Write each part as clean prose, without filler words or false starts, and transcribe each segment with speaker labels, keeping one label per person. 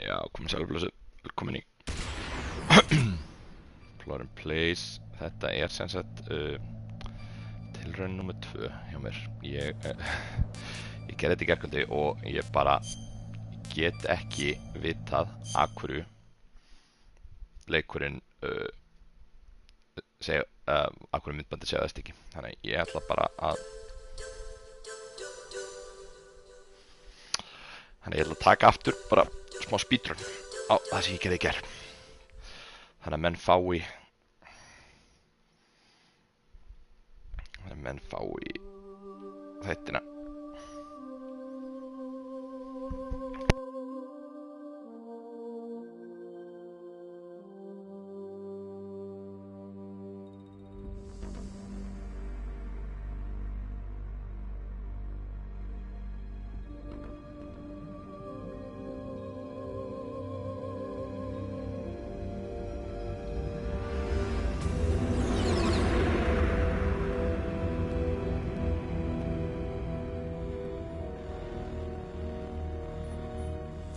Speaker 1: Já, komið sjálfblössu, velkomin í Plorrinn Plays. Þetta sem sagt tilraun nummer 2 hjá mér. Ég gerði þetta í gærkvöldi og ég bara get ekki vitað af hverju leikurinn af hverju myndbandi segðast ekki. Þannig ég ætla bara að taka aftur bara smá speedrun á það sem ég gerði í gær. Þannig að menn fái þættina.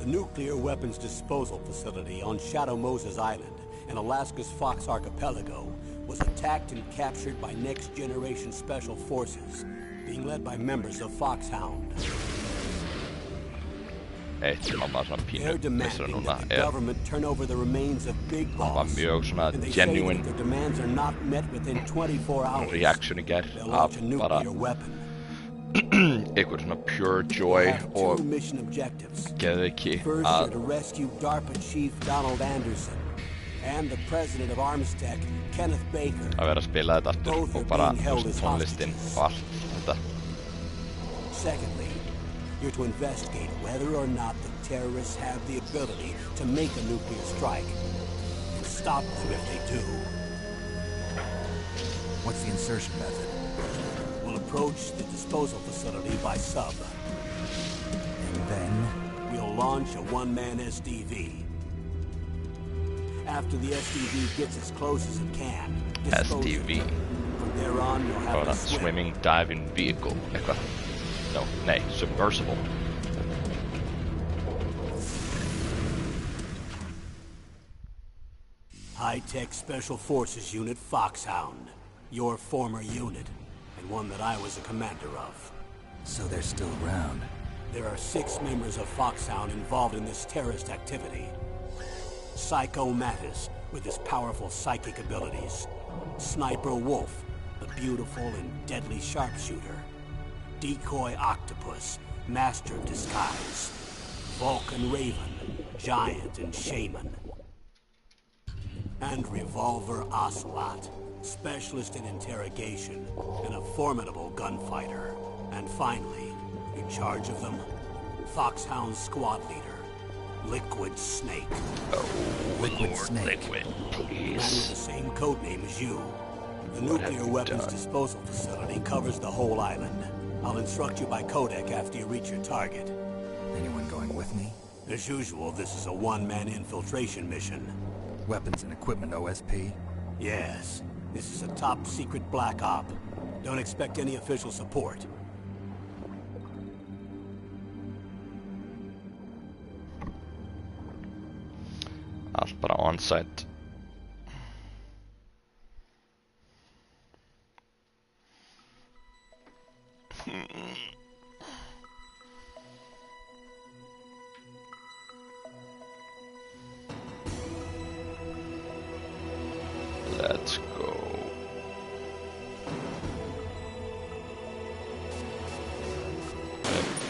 Speaker 2: The nuclear weapons disposal facility on Shadow Moses Island in Alaska's Fox Archipelago was attacked and captured by next-generation special forces, being led by members of Foxhound.
Speaker 1: They're
Speaker 2: demanding that the government turn over the remains of Big Boss, and they say that if their demands are not met within 24 hours, they'll launch a nuclear weapon.
Speaker 1: Eitthvað svona pure joy og geðveiki
Speaker 2: að rescue DARPA chief Donald Anderson and the president of Armstech, Kenneth Baker.
Speaker 1: Að vera að spila þetta aftur og bara tónlistinn og allt þetta.
Speaker 2: Secondly, you're to investigate whether or not the terrorists have the ability to make a nuclear strike and stop them if they do.
Speaker 3: What's the insertion method?
Speaker 2: We'll approach the disposal facility by sub.
Speaker 3: And then?
Speaker 2: We'll launch a one-man SDV. After the SDV gets as close as it can,
Speaker 1: SDV.
Speaker 2: From there on, you'll have to swim.
Speaker 1: Swimming diving vehicle. No, nay, submersible.
Speaker 2: High-tech Special Forces Unit Foxhound. Your former unit. And one that I was a commander of.
Speaker 3: So they're still around.
Speaker 2: There are 6 members of Foxhound involved in this terrorist activity. Psycho Mattis, with his powerful psychic abilities. Sniper Wolf, the beautiful and deadly sharpshooter. Decoy Octopus, master of disguise. Vulcan Raven, giant and shaman. And Revolver Ocelot, specialist in interrogation, and a formidable gunfighter. And finally, in charge of them, Foxhound's squad leader, Liquid Snake.
Speaker 1: Oh,
Speaker 3: Liquid Snake.
Speaker 1: Liquid,
Speaker 2: Man
Speaker 1: please.
Speaker 2: with the same codename as you. The nuclear weapons disposal facility covers the whole island. I'll instruct you by codec after you reach your target.
Speaker 3: Anyone going with me?
Speaker 2: As usual, this is a one-man infiltration mission.
Speaker 3: Weapons and equipment OSP?
Speaker 2: Yes. This is a top-secret black op. Don't expect any official support.
Speaker 1: Allt bara on-site. Let's go.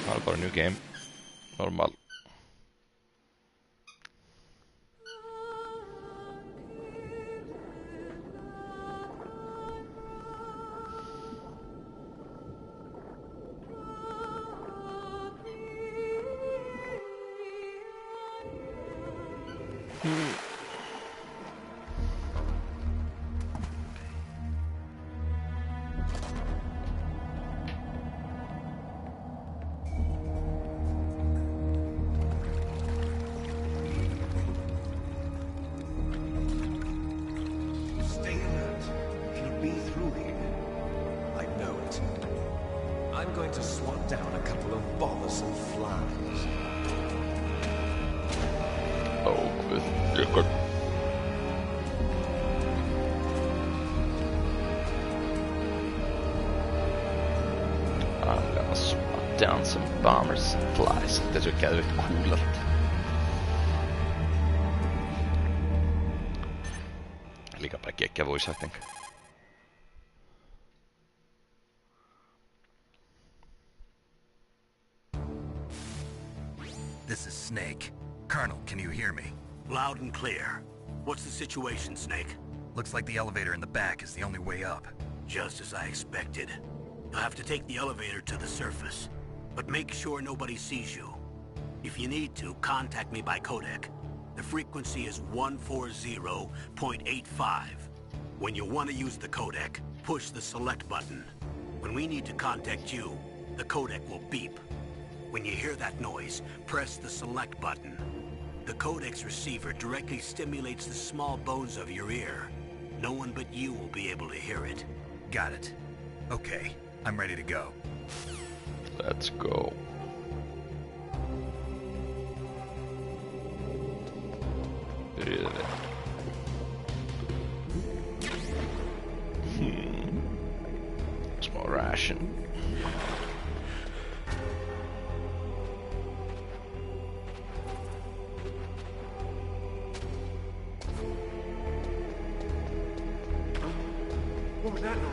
Speaker 1: Það bara new game. Normal.
Speaker 4: I'm going to swat down a couple of bothersome flies.
Speaker 1: Good. I'm gonna swat down some bombers and flies. Þessu er geðveikt kúlalt. Líka bara geggja voice acting.
Speaker 3: This is Snake. Colonel, can you hear me?
Speaker 2: Loud and clear. What's the situation, Snake?
Speaker 3: Looks like the elevator in the back is the only way up.
Speaker 2: Just as I expected. You'll have to take the elevator to the surface. But make sure nobody sees you. If you need to, contact me by codec. The frequency is 140.85. When you want to use the codec, push the select button. When we need to contact you, the codec will beep. When you hear that noise, press the select button. The codec's receiver directly stimulates the small bones of your ear. No one but you will be able to hear it.
Speaker 3: Got it. Okay, I'm ready to go.
Speaker 1: Let's go. Byrjuðu við. Small ration.
Speaker 4: What was that noise?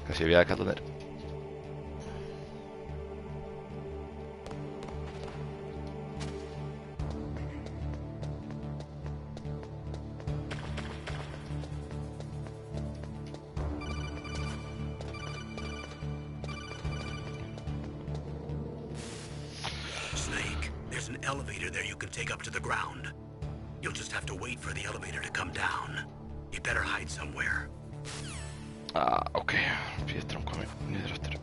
Speaker 1: Kannski við að kalla þér.
Speaker 2: Snake, there's an elevator there you can take up to the ground. You'll just have to wait for the elevator to come down. You better hide somewhere.
Speaker 1: Ok, Pétur komið niður eftir.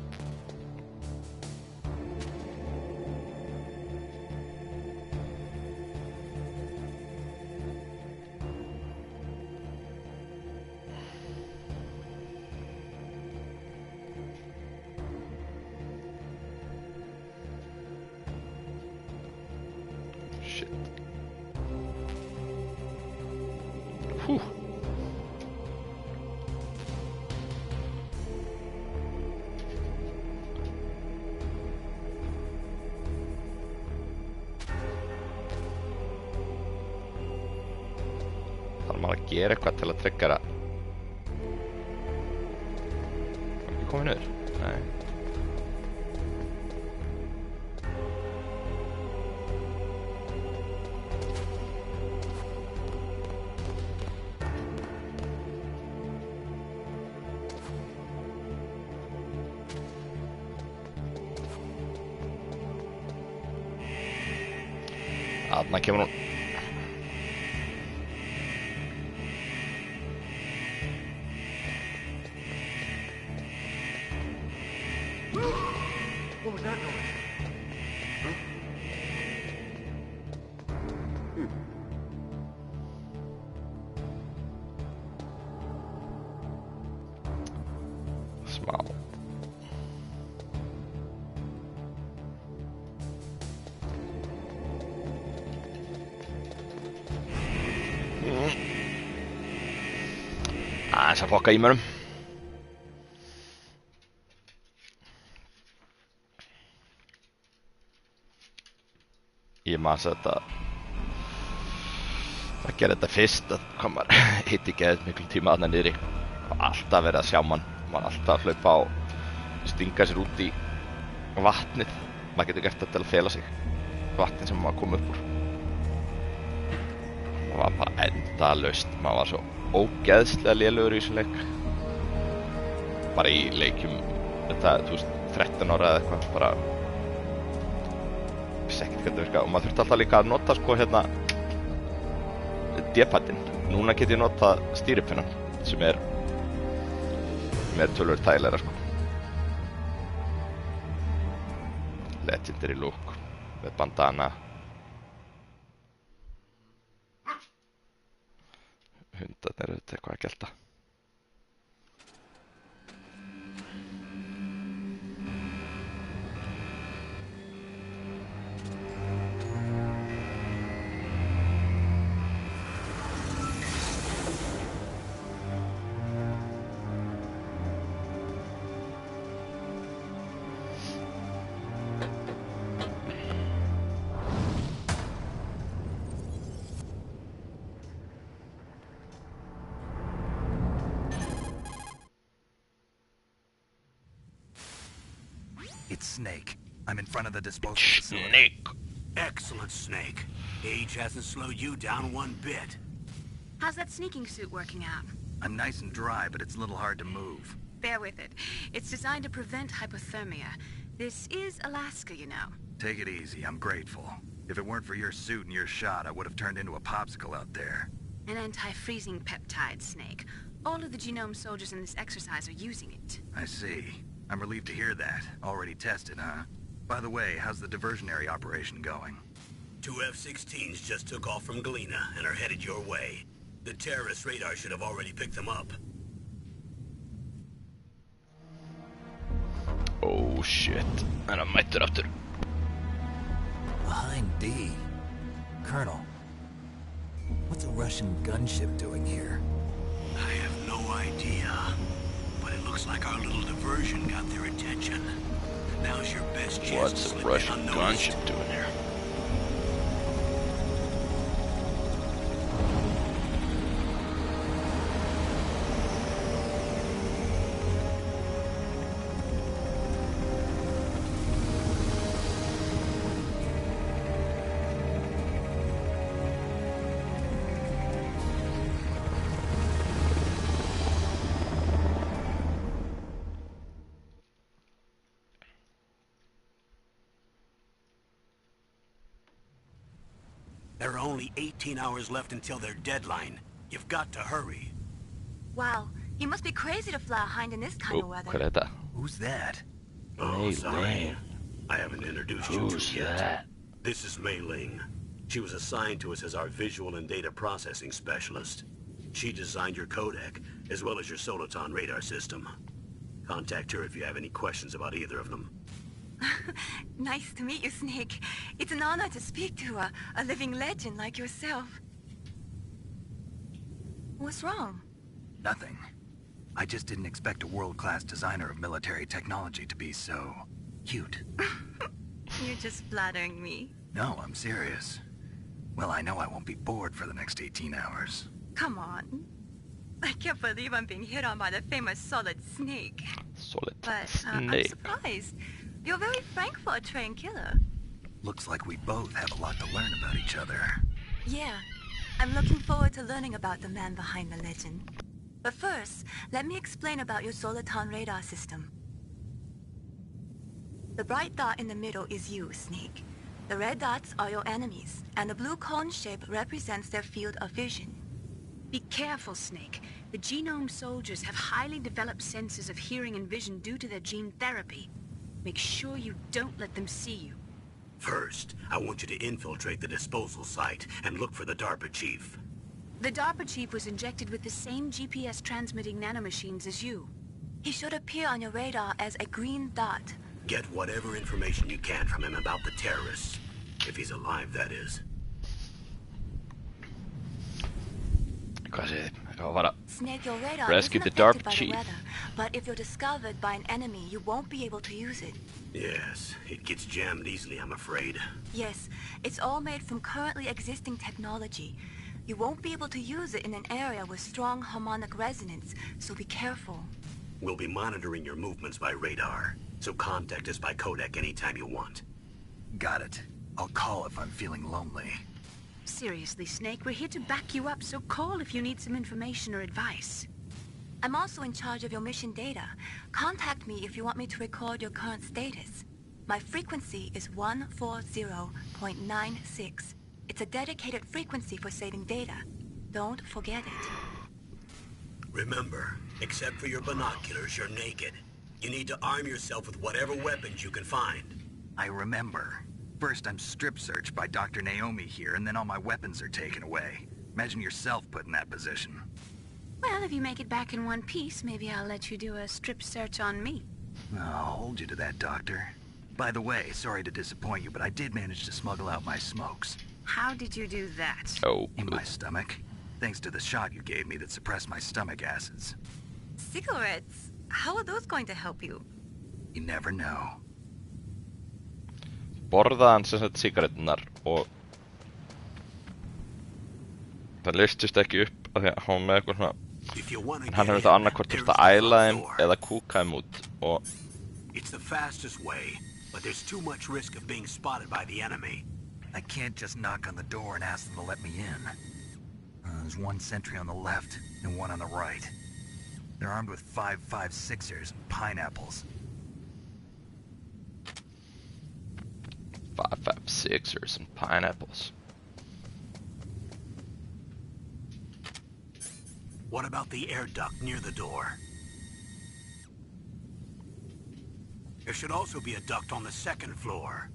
Speaker 1: Shit. Whew. Þarf maður að gera eitthvað til að triggera. Var ekki komið niður? Nei. Þarna kemur hún.
Speaker 4: What was that noise?
Speaker 1: Smá. Aðeins að fokka í mörgum. Ég maður að það gerði þetta fyrst að hvað maður hitti geðið miklu tíma þarna niðri og alltaf verið að sjá mann alltaf að hlaupa á stinga sér út í vatnið. Maður getur gert þetta til að fela sig vatnið sem maður kom upp úr. Það var bara endalaust. Maður var svo ógeðslega lélegur í þessum leik, bara í leikjum þetta 2013 ára eða eitthvað, bara vissi ekkert hvernig það virka og maður þurfti alltaf líka að nota sko hérna D-paddinn. Núna get ég nota stýripinnan sem er tölvöld þægilegra sko. Legendary look með bandana. Hundat eru eitthvað að gelta.
Speaker 3: It's Snake. I'm in front of the disposal facility.
Speaker 1: Snake!
Speaker 2: Excellent, Snake. Age hasn't slowed you down one bit.
Speaker 5: How's that sneaking suit working out?
Speaker 3: I'm nice and dry, but it's a little hard to move.
Speaker 5: Bear with it. It's designed to prevent hypothermia. This is Alaska, you know.
Speaker 3: Take it easy, I'm grateful. If it weren't for your suit and your shot, I would have turned into a popsicle out there.
Speaker 5: An anti-freezing peptide, Snake. All of the genome soldiers in this exercise are using it.
Speaker 3: I see. I'm relieved to hear that. Already tested, huh? By the way, how's the diversionary operation going?
Speaker 2: 2 F-16s just took off from Galena and are headed your way. The terrorist radar should have already picked them up.
Speaker 1: Oh shit. En hann mættur aftur.
Speaker 6: Behind D. Colonel, what's a Russian gunship doing here?
Speaker 2: I have no idea. But it looks like our little diversion got their attention. Now's your best chance to
Speaker 1: What's a
Speaker 2: slip
Speaker 1: Russian
Speaker 2: in unnoticed.
Speaker 1: gunship doing here?
Speaker 2: There are only 18 hours left until their deadline. You've got to hurry.
Speaker 5: Wow, you must be crazy to fly a hind in this kind of
Speaker 1: Oh,
Speaker 5: weather.
Speaker 1: hvað er þetta?
Speaker 3: Who's that?
Speaker 2: Oh,
Speaker 1: Mei
Speaker 2: sorry.
Speaker 1: Ling.
Speaker 2: I haven't introduced you
Speaker 1: Who's
Speaker 2: to yet.
Speaker 1: that?
Speaker 2: This is Mei Ling. She was assigned to us as our visual and data processing specialist. She designed your codec, as well as your Soliton radar system. Contact her if you have any questions about either of them.
Speaker 5: Nice to meet you, Snake. It's an honor to speak to a living legend like yourself. What's wrong?
Speaker 3: Nothing. I just didn't expect a world-class designer of military technology to be so cute.
Speaker 5: You're just flattering me.
Speaker 3: No, I'm serious. Well, I know I won't be bored for the next 18 hours.
Speaker 5: Come on. I can't believe I'm being hit on by the famous Solid Snake.
Speaker 1: Solid
Speaker 5: But I'm
Speaker 1: Snake.
Speaker 5: surprised. You're very frank for a trained killer.
Speaker 3: Looks like we both have a lot to learn about each other.
Speaker 5: Yeah, I'm looking forward to learning about the man behind the legend. But first, let me explain about your Soliton radar system. The bright dot in the middle is you, Snake. The red dots are your enemies, and the blue cone shape represents their field of vision. Be careful, Snake. The genome soldiers have highly developed senses of hearing and vision due to their gene therapy. Make sure you don't let them see you.
Speaker 2: First, I want you to infiltrate the disposal site and look for the DARPA chief.
Speaker 5: The DARPA chief was injected with the same GPS transmitting nanomachines as you. He should appear on your radar as a green dot.
Speaker 2: Get whatever information you can from him about the terrorists. If he's alive, that is.
Speaker 1: Hvað segir þið? Hvað var að
Speaker 5: Snake, your radar
Speaker 1: rescue
Speaker 5: isn't
Speaker 1: the DARPA
Speaker 5: affected by the
Speaker 1: chief?
Speaker 5: weather, but if you're discovered by an enemy, you won't be able to use it.
Speaker 2: Yes, it gets jammed easily, I'm afraid.
Speaker 5: Yes, it's all made from currently existing technology. You won't be able to use it in an area with strong harmonic resonance, so be careful.
Speaker 2: We'll be monitoring your movements by radar, so contact us by codec anytime you want.
Speaker 3: Got it. I'll call if I'm feeling lonely.
Speaker 5: Seriously, Snake, we're here to back you up, so call if you need some information or advice. I'm also in charge of your mission data. Contact me if you want me to record your current status. My frequency is 140.96. It's a dedicated frequency for saving data. Don't forget it.
Speaker 2: Remember, except for your binoculars, you're naked. You need to arm yourself with whatever weapons you can find.
Speaker 3: I remember. First, I'm strip searched by Dr. Naomi here, and then all my weapons are taken away. Imagine yourself put in that position.
Speaker 5: Well, if you make it back in one piece, maybe I'll let you do a strip search on me.
Speaker 3: I'll hold you to that, Doctor. By the way, sorry to disappoint you, but I did manage to smuggle out my smokes.
Speaker 5: How did you do that?
Speaker 1: Oh.
Speaker 3: In my stomach. Thanks to the shot you gave me that suppressed my stomach acids.
Speaker 5: Cigarettes? How are those going to help you?
Speaker 3: You never know.
Speaker 1: Borðaði hann sem sagt sigarettunar og það leystist ekki upp af því að hann var með eitthvað svona hann hefur þetta annarkvort þurft að æla þeim eða kúka þeim út og
Speaker 2: It's the fastest way, but there's too much risk of being spotted by the enemy.
Speaker 3: I can't just knock on the door and ask them to let me in. There's one sentry on the left and one on the right. They're armed with 5.56ers and pineapples.
Speaker 1: 5.56ers and pineapples.
Speaker 2: What about the air duct near the door? There should also be a duct on the second floor.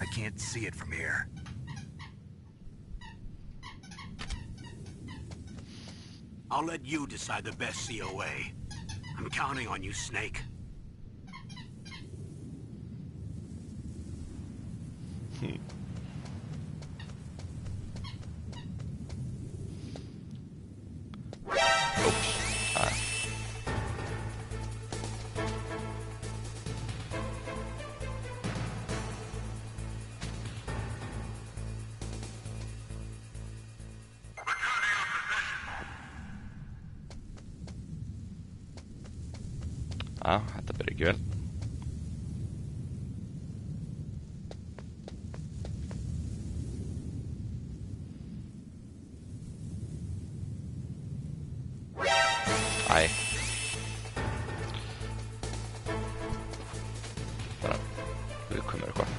Speaker 3: I can't see it from here.
Speaker 2: I'll let you decide the best COA. I'm counting on you, Snake.
Speaker 1: Þetta byrja ekki vel. Æ. Bara viðkvæmur eitthvað.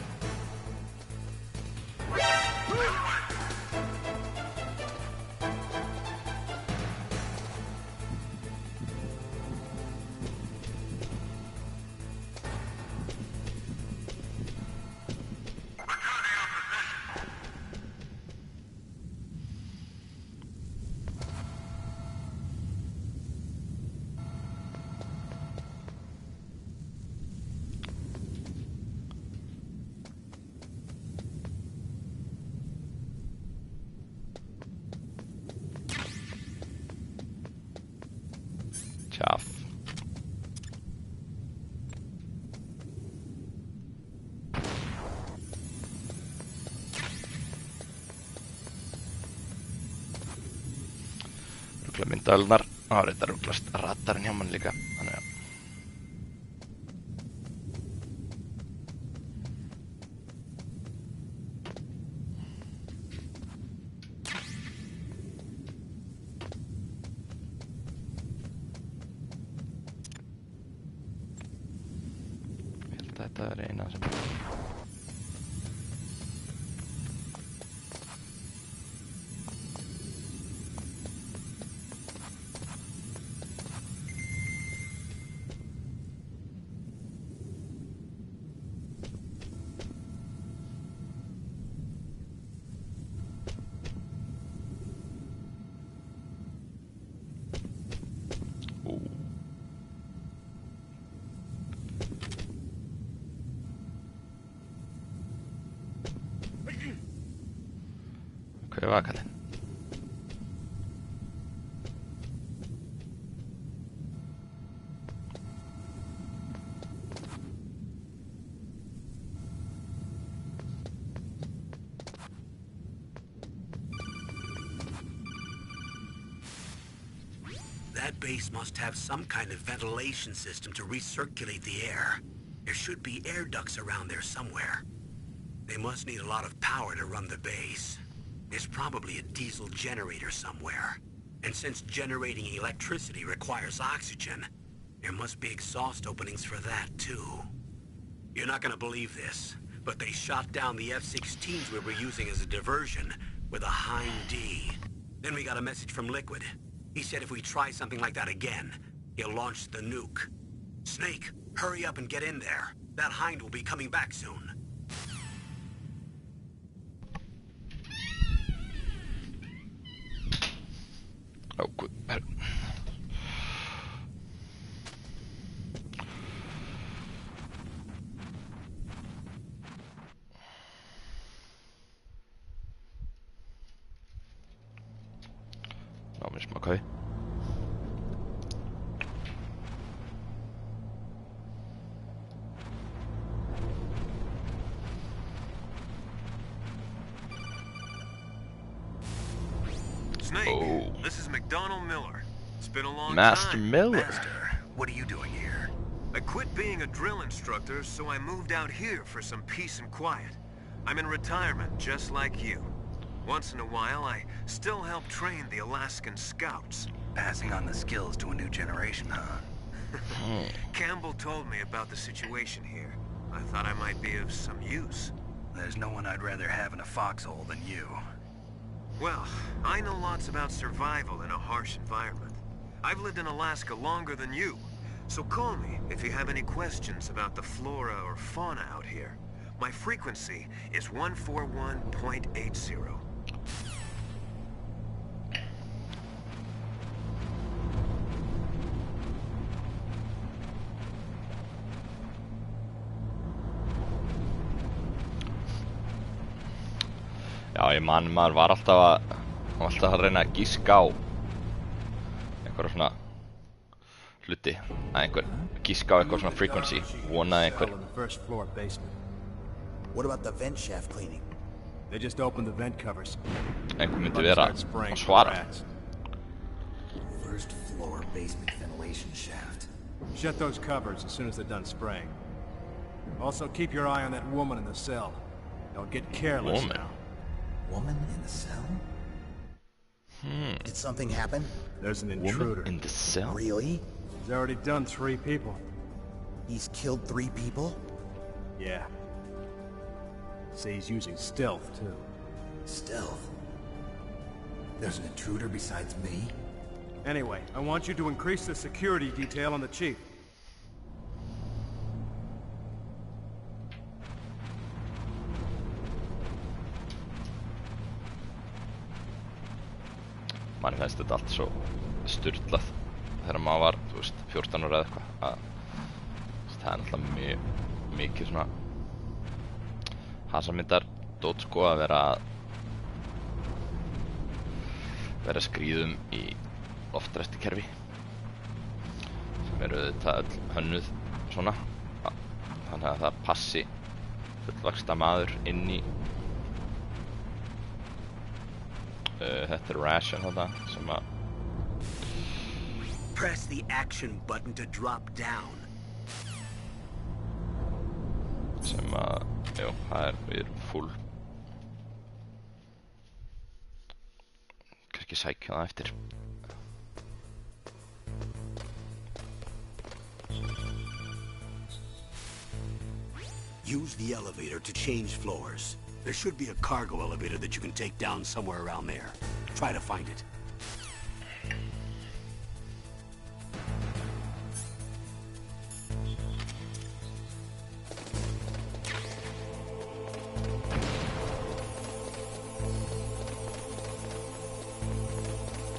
Speaker 1: Tjaff. Ruggla myndaölunar. Það var þetta rugglast radarinn hjá mann líka. Þannig að þetta eina sem Hver var kallinn?
Speaker 2: That base must have some kind of ventilation system to recirculate the air. There should be air ducts around there somewhere. They must need a lot of power to run the base. There's probably a diesel generator somewhere. And since generating electricity requires oxygen, there must be exhaust openings for that too. You're not gonna believe this, but they shot down the F-16s we were using as a diversion with a Hind D. Then we got a message from Liquid. He said if we try something like that again, he'll launch the nuke. Snake, Hurry up and get in there. That hind will be coming back soon.
Speaker 1: Oh, good. No, مش مكوي.
Speaker 4: Snake,
Speaker 1: Oh.
Speaker 4: this is McDonald Miller. It's been a long
Speaker 1: Master
Speaker 4: time.
Speaker 1: Miller.
Speaker 3: Master, what are you doing here?
Speaker 4: I quit being a drill instructor, so I moved out here for some peace and quiet. I'm in retirement, just like you. Once in a while, I still help train the Alaskan Scouts.
Speaker 3: Passing on the skills to a new generation, huh?
Speaker 4: Campbell told me about the situation here. I thought I might be of some use.
Speaker 3: There's no one I'd rather have in a foxhole than you.
Speaker 4: Well, I know lots about survival in a harsh environment. I've lived in Alaska longer than you, so call me if you have any questions about the flora or fauna out here. My frequency is 141.80.
Speaker 1: Já, ég man, maður var alltaf að reyna að gíska á einhverja svona hluti, að einhver gíska á eitthvað svona frequency, vonaði einhver.
Speaker 7: On the first floor basement.
Speaker 6: What about the vent shaft cleaning?
Speaker 7: They just opened the vent covers.
Speaker 1: Einhver myndi
Speaker 7: About to
Speaker 1: vera
Speaker 7: start spraying
Speaker 1: að
Speaker 7: for
Speaker 1: svara.
Speaker 7: rats.
Speaker 6: First floor basement ventilation shaft.
Speaker 7: Shut those covers as soon as they're done spraying. Also, keep your eye on that woman in the cell. Don't get careless
Speaker 1: Woman?
Speaker 7: now.
Speaker 6: Woman in the cell? Did something happen?
Speaker 7: There's an intruder.
Speaker 1: Woman in the cell?
Speaker 6: Really?
Speaker 7: He's already done 3 people.
Speaker 6: He's killed 3 people?
Speaker 7: Yeah. Say he's using stealth, too.
Speaker 6: Stealth? There's an intruder besides me?
Speaker 7: Anyway, I want you to increase the security detail on the chief.
Speaker 1: Manni finnst þetta allt svo sturlað þegar maður var, þú veist, 14 ára eða eitthvað, að það er náttúrulega mikið svona hasamyndar dót sko að vera skrýðum í loftræstikerfi sem eru auðvitað öll hönnuð svona, þannig að það passi fullvaxta maður inn í þetta ration þarna sem að
Speaker 2: Press the action button to drop down.
Speaker 1: sem að, jú, það við erum full kannski sækja það eftir
Speaker 2: Use the elevator to change floors. There should be a cargo elevator that you can take down somewhere around there. Try to find it.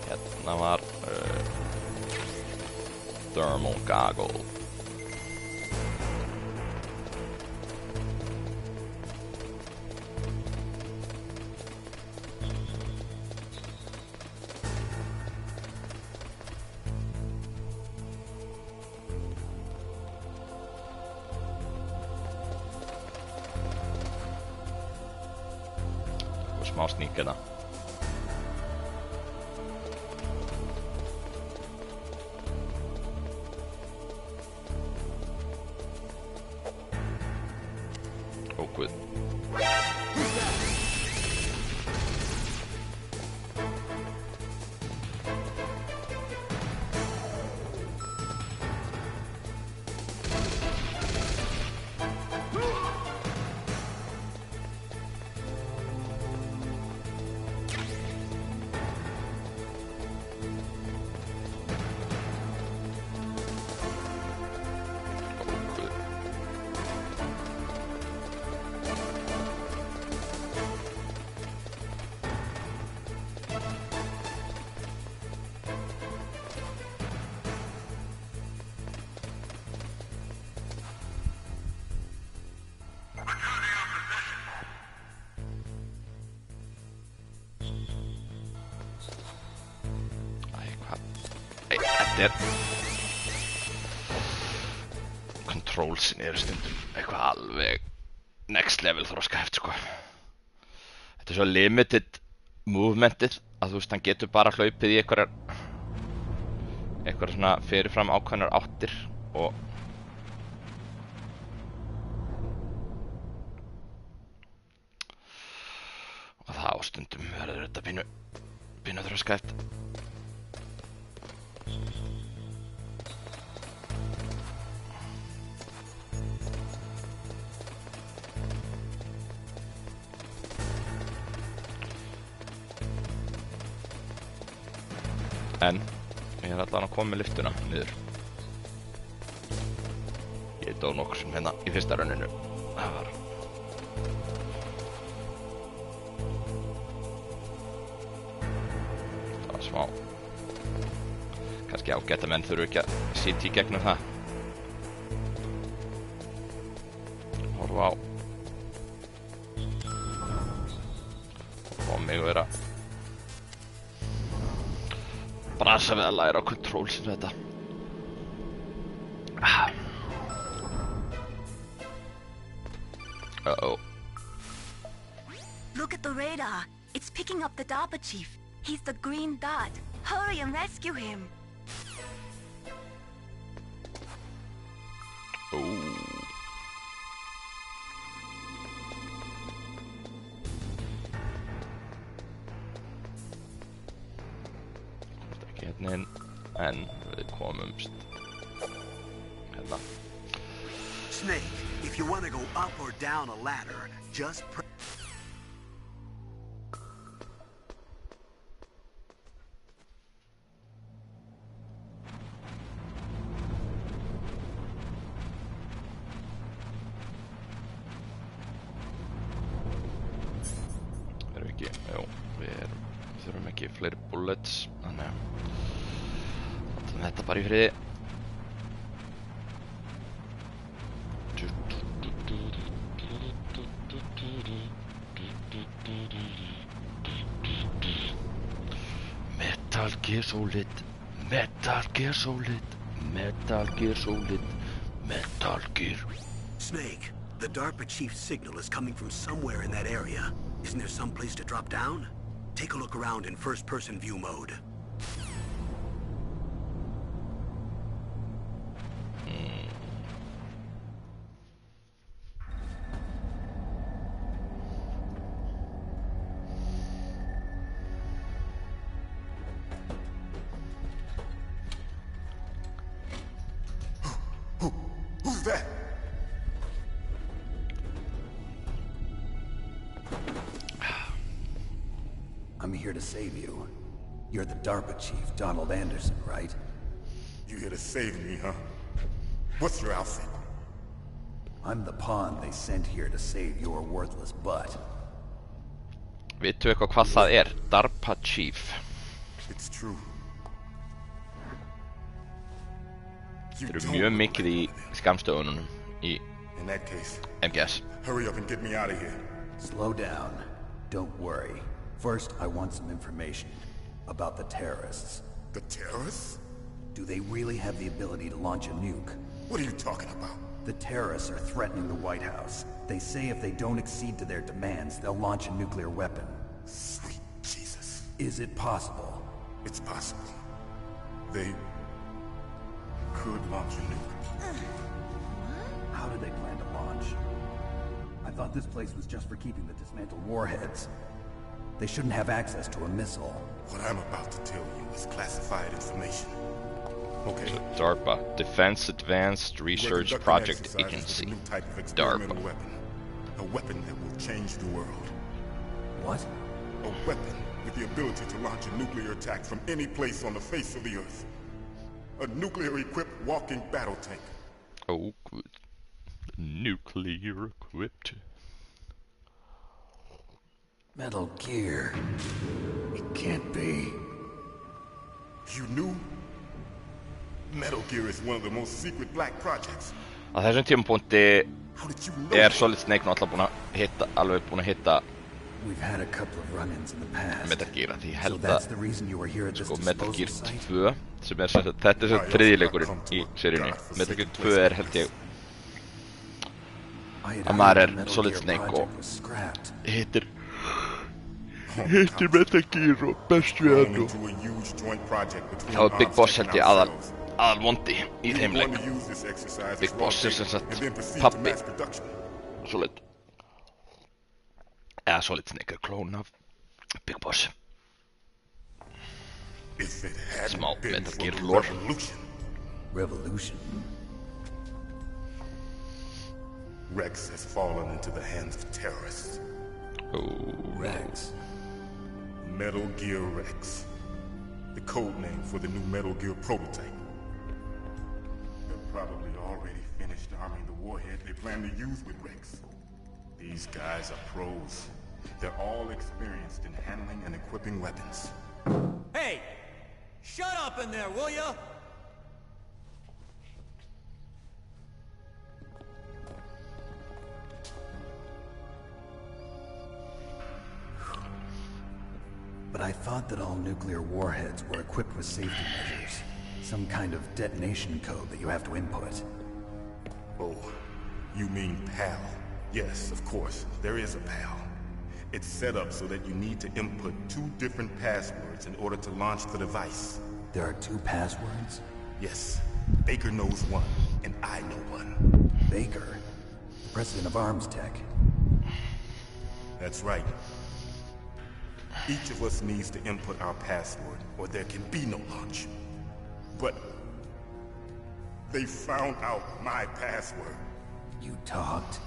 Speaker 1: Hérna var thermal goggle og smá sník hérna. Oh, good. Oh, good. Controlsin stundum eitthvað alveg next level þroskaheft, sko. Þetta svo limited movementið að þú veist, hann getur bara hlaupið í einhverjar svona fyrirfram ákveðnar áttir og það á stundum verður þetta pínu þroskaheft. En ég allan að koma með lyftuna niður. Ég dó nokkur sem hérna í fyrsta runninu. Það var smá. Kannski ágætt að menn þurfu ekki að sitja í gegnum það. Horfa á mig vera brasa við að læra á control sem þetta. Uh-oh.
Speaker 5: Look at the radar. It's picking up the DARPA chief. He's the green dot. Hurry and rescue him.
Speaker 1: Ooh. En við komumst hérna.
Speaker 2: Snake, if you want to go up or down a ladder, just
Speaker 1: Erum við ekki, jú, við þurfum ekki fleiri bullets, þannig að þetta bara í friði. Metal Gear Solid, Metal Gear Solid, Metal Gear Solid, Metal Gear.
Speaker 2: Snake, the DARPA chief's signal is coming from somewhere in that area. Isn't there some place to drop down? Take a look around in first-person view mode.
Speaker 8: Who's that?
Speaker 6: I'm here to save you. You're the DARPA chief, Donald Anderson, right?
Speaker 8: You here to save me, huh? What's your outfit?
Speaker 6: I'm the pawn they sent here to save your worthless butt.
Speaker 1: Vittu eitthvað hvað það DARPA chief.
Speaker 8: It's true.
Speaker 1: Þeir eru mjög mikið í skamstöðunum í
Speaker 8: In that case,
Speaker 1: MGS.
Speaker 8: hurry up and get me out of here.
Speaker 6: Slow down. Don't worry. First, I want some information about the terrorists.
Speaker 8: The terrorists?
Speaker 6: Do they really have the ability to launch a nuke?
Speaker 8: What are you talking about?
Speaker 6: The terrorists are threatening the White House. They say if they don't accede to their demands, they'll launch a nuclear weapon.
Speaker 8: Sweet Jesus.
Speaker 6: Is it possible?
Speaker 8: It's possible. They could launch a nuke.
Speaker 6: How do they plan to launch? I thought this place was just for keeping the dismantled warheads. They shouldn't have access to a missile.
Speaker 8: What I'm about to tell you is classified information. Okay.
Speaker 1: DARPA, Defense Advanced Research Project Agency.
Speaker 8: New type of
Speaker 1: DARPA.
Speaker 8: experimental weapon. A weapon that will change the world.
Speaker 6: What?
Speaker 8: A weapon with the ability to launch a nuclear attack from any place on the face of the Earth. A nuclear-equipped walking battle tank.
Speaker 1: Oh, good. Nuclear equipped.
Speaker 6: Metal Gear. It can't be.
Speaker 8: You knew? Metal Gear is one of the most secret black projects.
Speaker 1: Á þessum tímapunkti
Speaker 8: How did you know?
Speaker 1: Solid Snake náttúrulega alveg búin að hitta
Speaker 6: We've had a couple of run-ins in the past.
Speaker 1: Metal Gear, því ég
Speaker 6: So
Speaker 1: held
Speaker 6: that's
Speaker 1: að
Speaker 6: the reason you were here at this
Speaker 1: Metal
Speaker 6: disposal
Speaker 1: Gear
Speaker 6: site?
Speaker 1: 2 sem sem sagt, þetta sem þriðji leikurinn í seríunni. Metal Gear 2 held ég að maður Solid Snake og hittir Metal Gear og best við hann og það var Big Boss held ég aðal vondi í þeim leik. Big Boss sem sagt pabbi Solid eða Solid Snake klón af Big Boss. Smá Metal Gear lore.
Speaker 6: Revolution.
Speaker 8: Rex has fallen into the hands of terrorists.
Speaker 6: Rex.
Speaker 8: Metal Gear Rex. The code name for the new Metal Gear prototype. They're probably already finished arming the warhead they plan to use with Rex. These guys are pros. They're all experienced in handling and equipping weapons.
Speaker 9: Hey! Shut up in there, will ya?
Speaker 6: But I thought that all nuclear warheads were equipped with safety measures. Some kind of detonation code that you have to input.
Speaker 8: Oh, you mean PAL? Yes, of course, there is a PAL. It's set up so that you need to input 2 different passwords in order to launch the device.
Speaker 6: There are 2 passwords?
Speaker 8: Yes, Baker knows one, and I know one.
Speaker 6: Baker? The president of Arms Tech.
Speaker 8: That's right. Each of us needs to input our password, or there can be no launch. But they found out my password.
Speaker 6: You talked?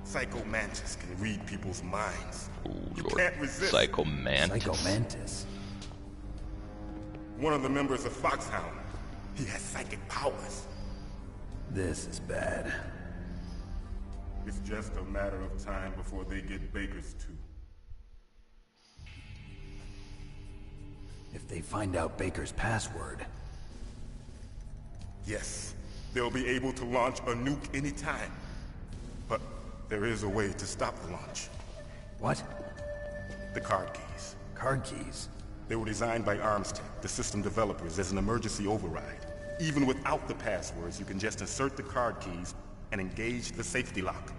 Speaker 8: Psycho Mantis can read people's minds. You
Speaker 1: Lord.
Speaker 8: can't resist.
Speaker 1: Psycho Mantis.
Speaker 6: Psycho Mantis.
Speaker 8: One of the members of Foxhound. He has psychic powers.
Speaker 6: This is bad.
Speaker 8: It's just a matter of time before they get Baker's too.
Speaker 6: If they find out Baker's password...
Speaker 8: Yes, they'll be able to launch a nuke anytime. But there is a way to stop the launch.
Speaker 6: What?
Speaker 8: The card keys.
Speaker 6: Card keys?
Speaker 8: They were designed by Arms Tech, the system developers, as an emergency override. Even without the passwords, you can just insert the card keys and engage the safety lock.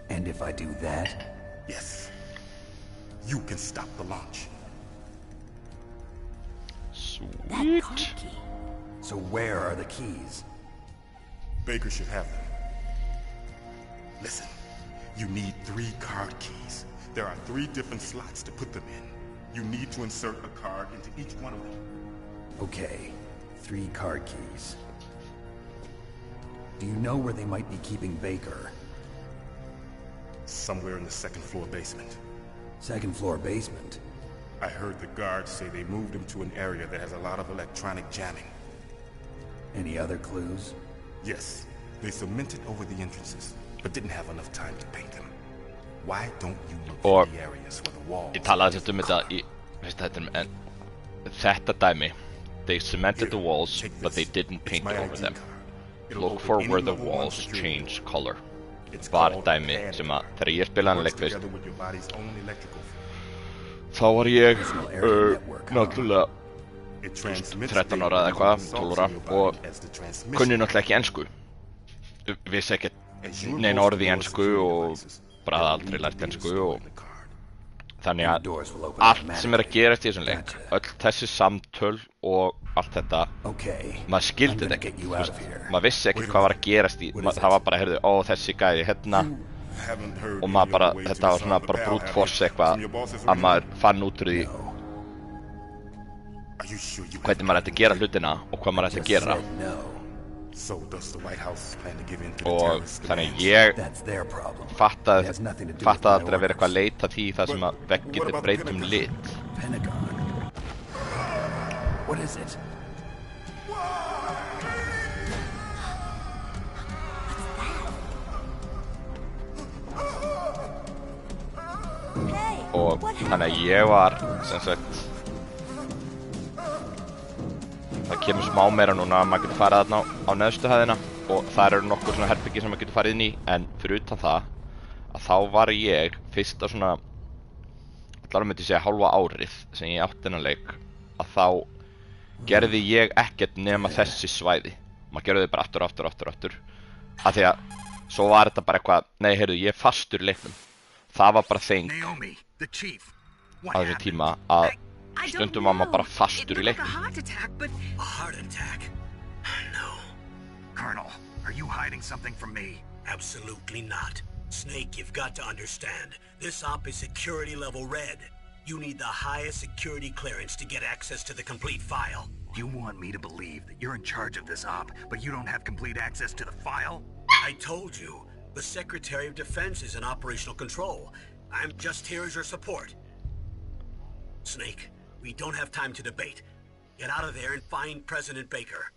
Speaker 6: And if I do that?
Speaker 8: Yes. You can stop the launch.
Speaker 1: Sweet.
Speaker 6: So where are the keys?
Speaker 8: Baker should have them. Listen, you need 3 card keys. There are 3 different slots to put them in. You need to insert a card into each one of them.
Speaker 6: Okay, 3 card keys. Do you know where they might be keeping Baker?
Speaker 8: Somewhere in the 2nd floor basement.
Speaker 6: 2nd floor basement?
Speaker 8: I heard the guards say they moved him to an area that has a lot of electronic jamming.
Speaker 6: Any other clues?
Speaker 8: Yes, they cemented over the entrances, but didn't have enough time to paint them. Why don't you look at the areas where the walls...
Speaker 1: Ég talaði þetta þetta í... Þetta dæmi. They cemented the walls, but they didn't paint over them. Look for where the walls change color. Var dæmi sem að þegar ég spilaði hann leik fyrst þá var ég náttúrulega 13 ára eða eitthvað, 12 ára og kunni náttúrulega ekki ensku. Vissi ekki neina orð í ensku og bara hafði aldrei lært ensku og þannig að allt sem að gerast í þessum leik, öll þessi samtöl og allt þetta, maður skildi þetta ekki, maður vissi ekki hvað var að gerast í, það var bara, heyrðu, ó þessi gæði hérna og maður bara, þetta var svona bara brute force eitthvað að maður fann út úr því hvernig maður ætti að gera hlutina og hvað maður ætti að gera og þannig ég fattaði aldrei að vera eitthvað að leita því það sem að veggirnir breytum lit.
Speaker 6: What is it?
Speaker 1: Og þannig að ég var, sem sagt, það kemur smá meira núna að maður getur farið þarna á neðstu hæðina og þar eru nokkur svona herbyggi sem maður getur farið inn í, en fyrir utan það að þá var ég fyrsta svona, allar myndi segja hálfa árið sem ég átti þennan leik, að þá gerði ég ekkert nema þessi svæði. Maður gerði þau bara aftur af því að svo var þetta bara eitthvað, nei heyrðu, ég er fastur í leiknum. Það var bara þeng
Speaker 3: Naomi, the chief.
Speaker 1: á þessum tíma að stundum var maður bara fastur í leiknum.
Speaker 3: A heart attack? No. Colonel, are you hiding something from me?
Speaker 2: Absolutely not. Snake, you've got to understand. This op is security level red. You need the highest security clearance to get access to the complete file.
Speaker 3: You want me to believe that you're in charge of this op, but you don't have complete access to the file?
Speaker 2: I told you, the Secretary of Defense is in operational control. I'm just here as your support. Snake, we don't have time to debate. Get out of there and find President Baker.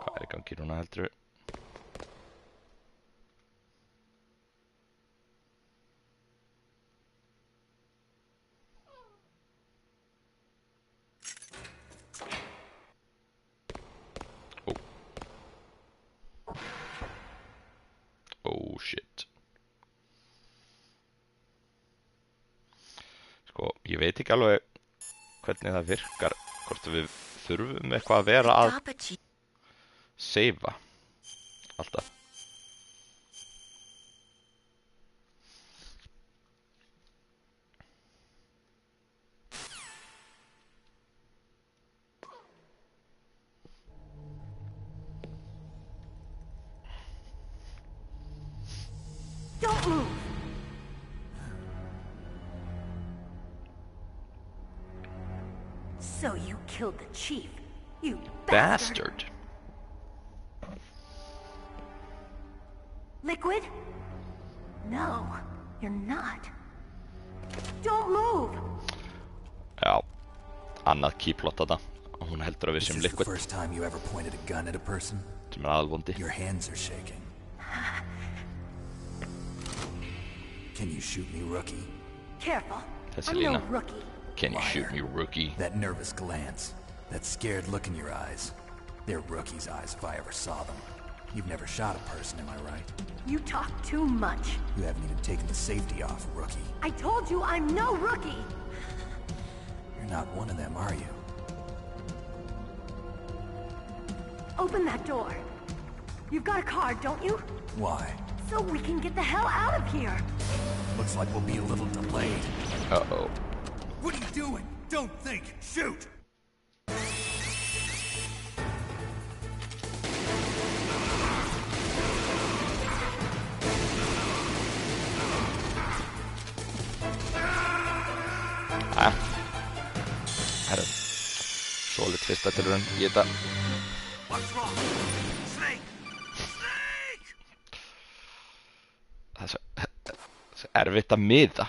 Speaker 1: Hvað í gangi núna heldurðu? Oh shit. Sko, ég veit ekki alveg hvernig það virkar, hvort við þurfum eitthvað að vera að seifa alltaf.
Speaker 10: Don't move! So you killed the chief, you bastard! Liquid? No, you're not. Don't move!
Speaker 1: Já, annað keyplot þetta. Hún heldur að við sem
Speaker 6: This is the
Speaker 1: Liquid,
Speaker 6: first time you ever pointed a gun at a person?
Speaker 1: sem aðalvondi.
Speaker 6: Your hands are shaking. Can you shoot me, rookie?
Speaker 10: Careful.
Speaker 1: Þessi
Speaker 10: I'm no
Speaker 1: lína.
Speaker 10: rookie.
Speaker 1: Can you shoot me, rookie?
Speaker 6: That nervous glance, that scared look in your eyes. They're rookie's eyes if I ever saw them. You've never shot a person, am I right?
Speaker 10: You talk too much.
Speaker 6: You haven't even taken the safety off, rookie.
Speaker 10: I told you I'm no rookie!
Speaker 6: You're not one of them, are you?
Speaker 10: Open that door. You've got a card, don't you?
Speaker 6: Why?
Speaker 10: So we can get the hell out of here.
Speaker 6: Looks like we'll be a little delayed.
Speaker 1: Uh-oh.
Speaker 3: What are you doing? Don't think. Shoot!
Speaker 1: Herru. Solid fyrsta tilraun í þetta.
Speaker 3: What's wrong? Snake! Snake!
Speaker 1: Það er svo erfitt að miða.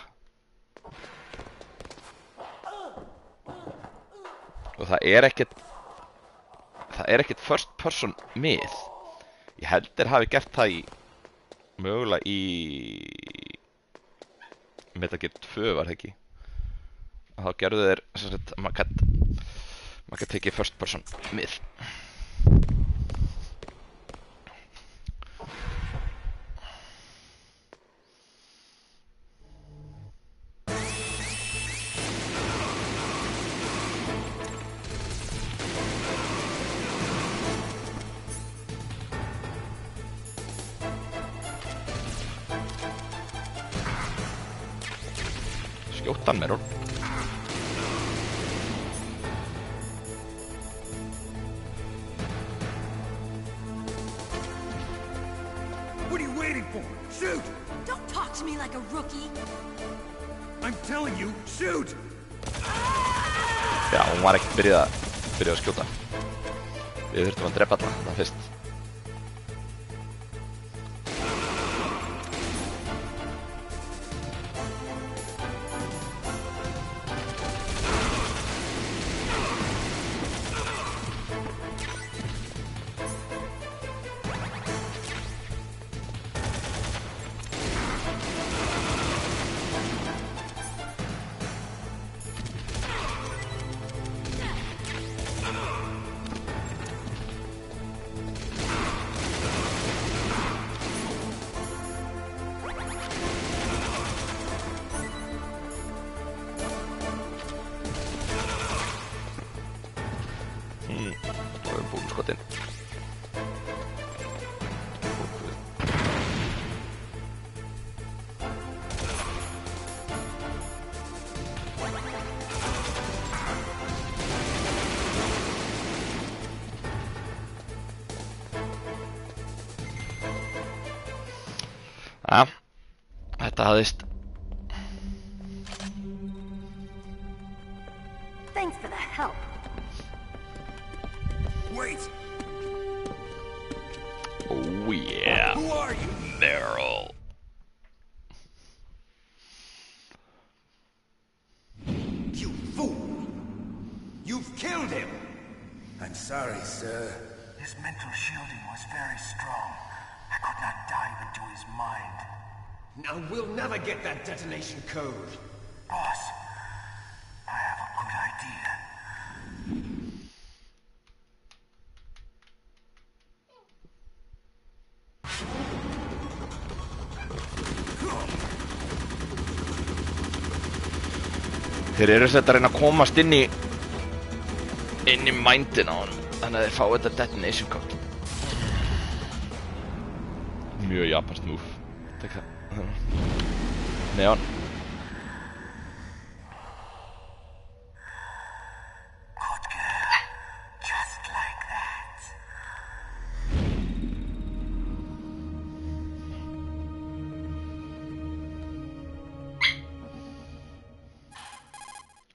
Speaker 1: Og það er ekkert first person mið. Ég heldur hafi gert það í mögulega í Metal Gear 2 var það ekki. Og þá gerðu þeir sem sagt maður gæti tekið first person mið. Skjóttan með hún.
Speaker 3: What are you waiting for? Shoot!
Speaker 10: Don't talk to me like a rookie.
Speaker 3: I'm telling you, shoot!
Speaker 1: Já, hún var ekkert byrjuð að skjóta. Við þurftum að drepa alla það fyrst. Þetta hafðist.
Speaker 10: Thanks for the help.
Speaker 3: Wait!
Speaker 1: Oh yeah.
Speaker 3: Who are you?
Speaker 1: Meryl.
Speaker 3: You fool! You've killed him! I'm sorry, sir.
Speaker 11: His mental shielding was very strong. I could not dive into his mind.
Speaker 9: Now we'll never get that detonation code.
Speaker 11: Boss, I have a good idea.
Speaker 1: Þeir eru að reyna að komast inn í mindin á honum, þannig að þeir fá þetta detonation code. Mjög japansk move. Taka neon.
Speaker 11: Good girl. Just like that.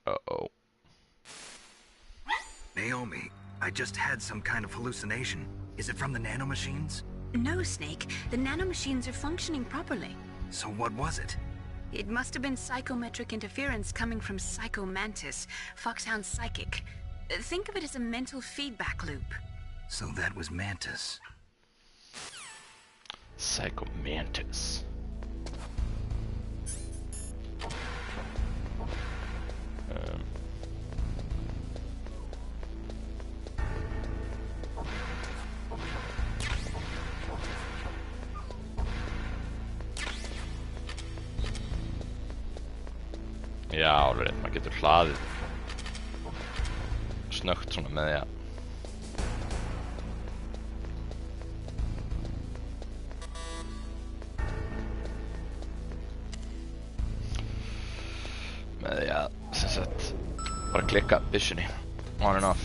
Speaker 1: Uh-oh.
Speaker 3: Naomi, I just had some kind of hallucination. Is it from the nanomachines?
Speaker 5: No, Snake. The nanomachines are functioning properly.
Speaker 3: So what was it?
Speaker 5: It must have been psychometric interference coming from Psycho Mantis, Foxhound's psychic. Think of it as a mental feedback loop.
Speaker 3: So that was Mantis.
Speaker 1: Psycho Mantis. Já, alveg rétt, maður getur hlaðið snöggt svona með því að sem sagt bara klikka byssunni on and off.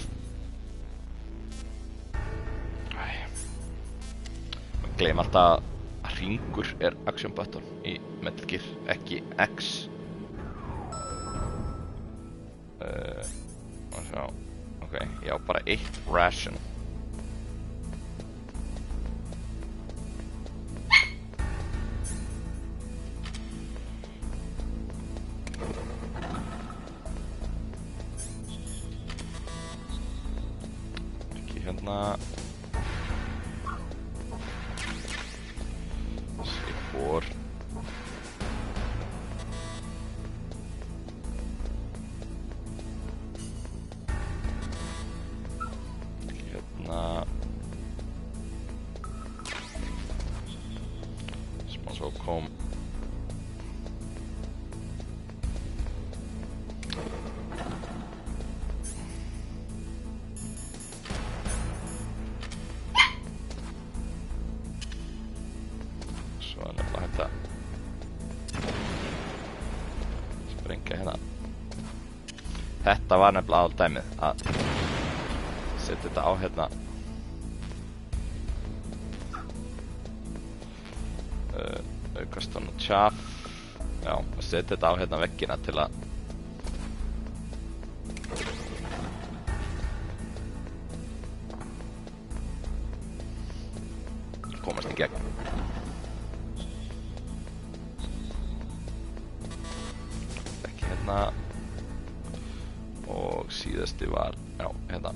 Speaker 1: Maður gleym alltaf að hringur er action button í Metal Gear, ekki X. Ok, ég á bara 1 ration. Ekki hérna. C4. Svo kom svo er nefnilega hægt að sprengja hérna. Þetta var nefnilega aðaldæmið að setja þetta á hérna aukast hann og tjaf. Já, og setja þetta á hérna veggina til að komast í gegn. Ekki hérna og síðasti var, já, hérna.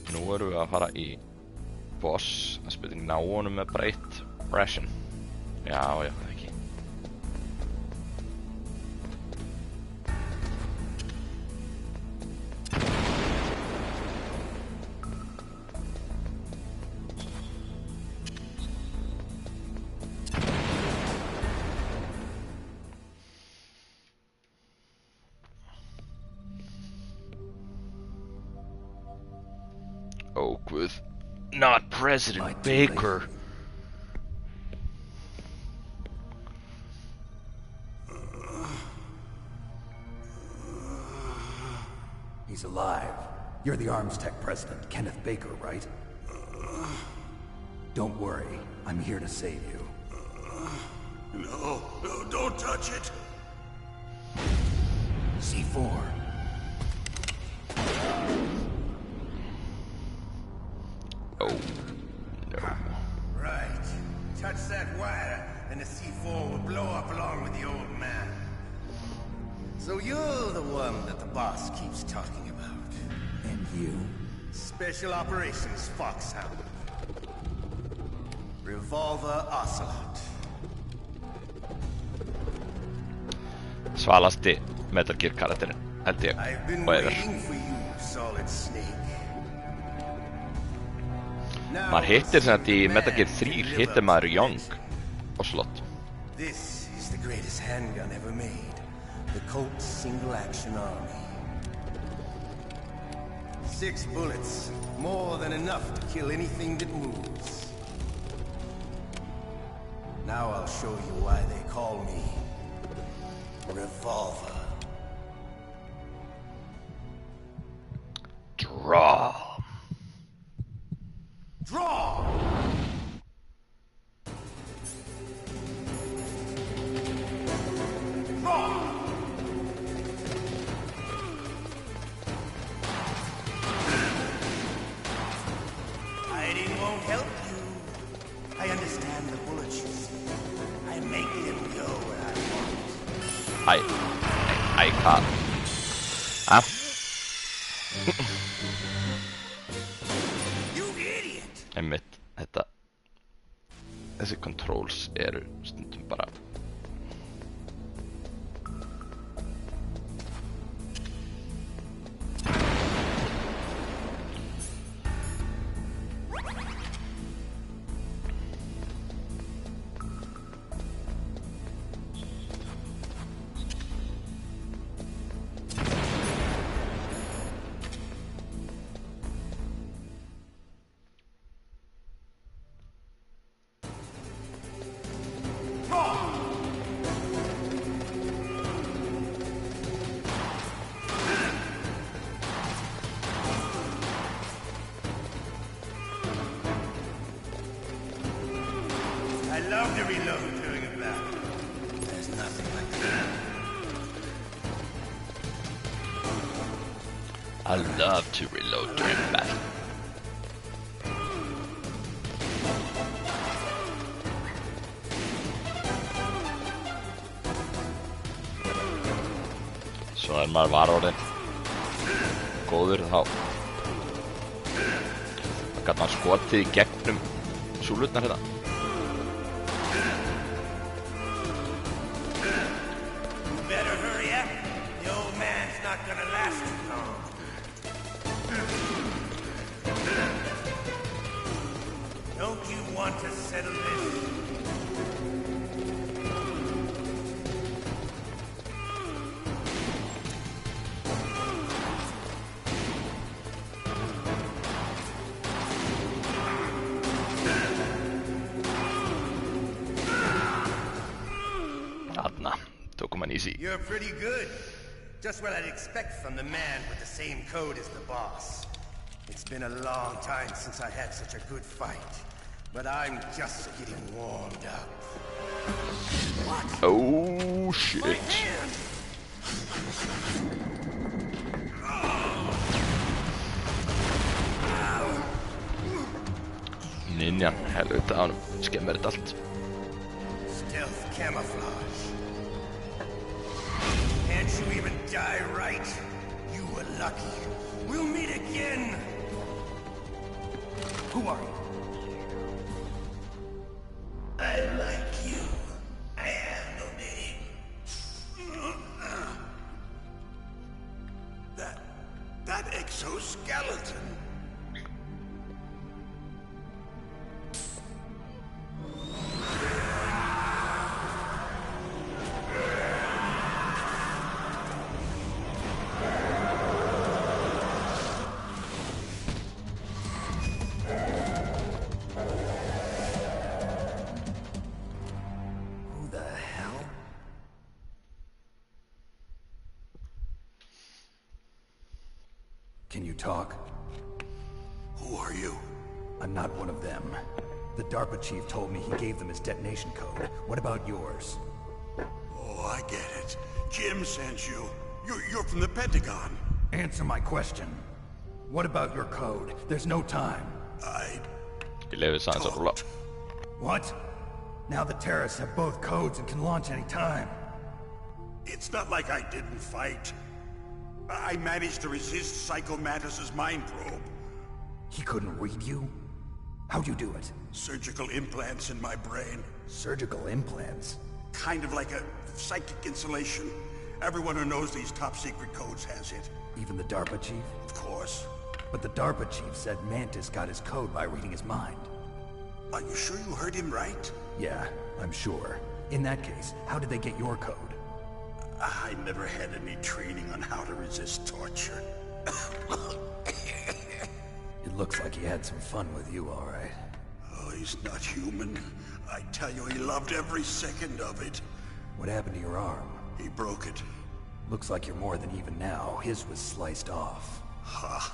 Speaker 1: Nú erum við að fara í boss, að spilning ná honum með breytt ration. Já, það ekki. Oh, Guð. Not President Baker.
Speaker 6: He's alive. You're the Arms Tech president, Kenneth Baker, right? Don't worry. I'm here to save you.
Speaker 11: No, don't touch it!
Speaker 6: C4.
Speaker 1: Oh, no.
Speaker 11: Right. Touch that wire, and the C4 will blow up along with the old man. So you're the one that the boss keeps talking about.
Speaker 6: And you?
Speaker 11: Special Operations Foxhound. Revolver Ocelot.
Speaker 1: Svalasti Metal Gear karakterin, held ég.
Speaker 11: I've been
Speaker 1: Og yfir.
Speaker 11: waiting for you, Solid Snake.
Speaker 1: Maður hittir sem þetta í Metal Gear 3, hittir maður Young Ocelot.
Speaker 11: This is the greatest handgun ever made. The Colt's Single Action Army. 6 bullets, more than enough to kill anything that moves. Now I'll show you why they call me Revolver.
Speaker 1: Draw.
Speaker 11: Draw! Draw! Hiding won't help you. I understand the bullets you see. I make them go where I want.
Speaker 1: I can't. Ah.
Speaker 11: You idiot!
Speaker 1: Einmitt, þessi controls eru stundum bara
Speaker 11: I love to reload during a battle. There's nothing like that.
Speaker 1: I love to reload during battle. Svo maður var orðinn góður þá gat maður skotið í gegnum súlurnar hérna.
Speaker 11: Better hurry up. The old man's not gonna last too long. Don't you want to settle this?
Speaker 1: Þarna tókum hann easy.
Speaker 11: You're pretty good. Just what I'd expect from the man with the same code as the boss. It's been a long time since I had such a good fight, but I'm just getting warmed up. What?
Speaker 1: Oh shit.
Speaker 11: My hand!
Speaker 1: Ninjan, helvita á honum, skemmir þetta allt.
Speaker 11: Stealth camouflage. Can't you even die right? You were lucky. We'll meet again. Who are you? I like you. I have no name. That exoskeleton. Who the hell?
Speaker 6: Can you talk?
Speaker 2: Who are you?
Speaker 6: I'm not one of them. The DARPA chief told me he gave them his detonation code. What about yours?
Speaker 2: Oh, I get it. Jim sent you. You're from the Pentagon.
Speaker 6: Answer my question. What about your code? There's no time.
Speaker 2: Don't.
Speaker 6: What? Now the terrorists have both codes and can launch any time.
Speaker 2: It's not like I didn't fight. I managed to resist Psycho Mantis's mind probe.
Speaker 6: He couldn't read you? How'd you do it?
Speaker 2: Surgical implants in my brain.
Speaker 6: Surgical implants?
Speaker 2: Kind of like a psychic insulation. Everyone who knows these top secret codes has it.
Speaker 6: Even the DARPA chief?
Speaker 2: Of course.
Speaker 6: But the DARPA chief said Mantis got his code by reading his mind.
Speaker 2: Are you sure you heard him right?
Speaker 6: Yeah, I'm sure. In that case, how did they get your code?
Speaker 2: I never had any training on how to resist torture.
Speaker 6: It looks like he had some fun with you, all right.
Speaker 2: Oh, he's not human. I tell you, he loved every second of it.
Speaker 6: What happened to your arm?
Speaker 2: He broke it.
Speaker 6: Looks like you're more than even now. His was sliced off.
Speaker 2: Ha,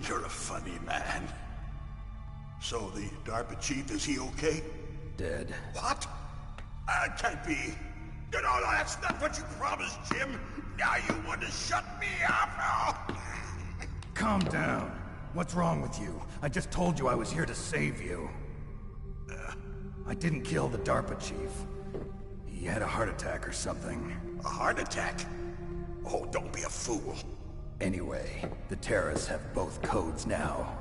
Speaker 2: you're a funny man. So the DARPA chief, is he okay?
Speaker 6: Dead.
Speaker 2: What? Can't be. No, that's not what you promised, Jim. Now you want to shut me up?
Speaker 6: Calm down. What's wrong with you? I just told you I was here to save you. I didn't kill the DARPA chief. He had a heart attack or something.
Speaker 2: A heart attack? Oh, don't be a fool.
Speaker 6: Anyway, the terrorists have both codes now.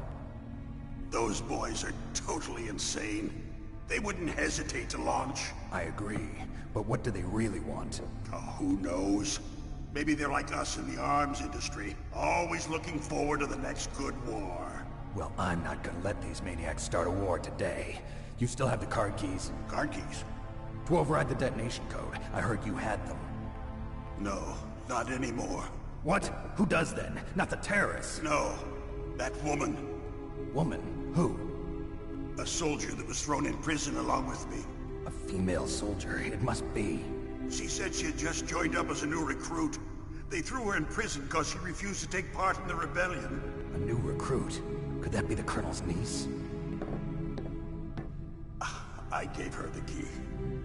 Speaker 2: Those boys are totally insane. They wouldn't hesitate to launch.
Speaker 6: I agree, but what do they really want?
Speaker 2: Oh, who knows? Maybe they're like us in the arms industry, always looking forward to the next good war.
Speaker 6: Well, I'm not gonna let these maniacs start a war today. You still have the card keys?
Speaker 2: Card keys?
Speaker 6: To override the detonation code. I heard you had them.
Speaker 2: No, not anymore.
Speaker 6: What? Who does then? Not the terrorists?
Speaker 2: No, that woman.
Speaker 6: Woman? Who?
Speaker 2: A soldier that was thrown in prison along with me.
Speaker 6: A female soldier, it must be.
Speaker 2: She said she had just joined up as a new recruit. They threw her in prison because she refused to take part in the rebellion.
Speaker 6: A new recruit? Could that be the Colonel's niece?
Speaker 2: I gave her the key.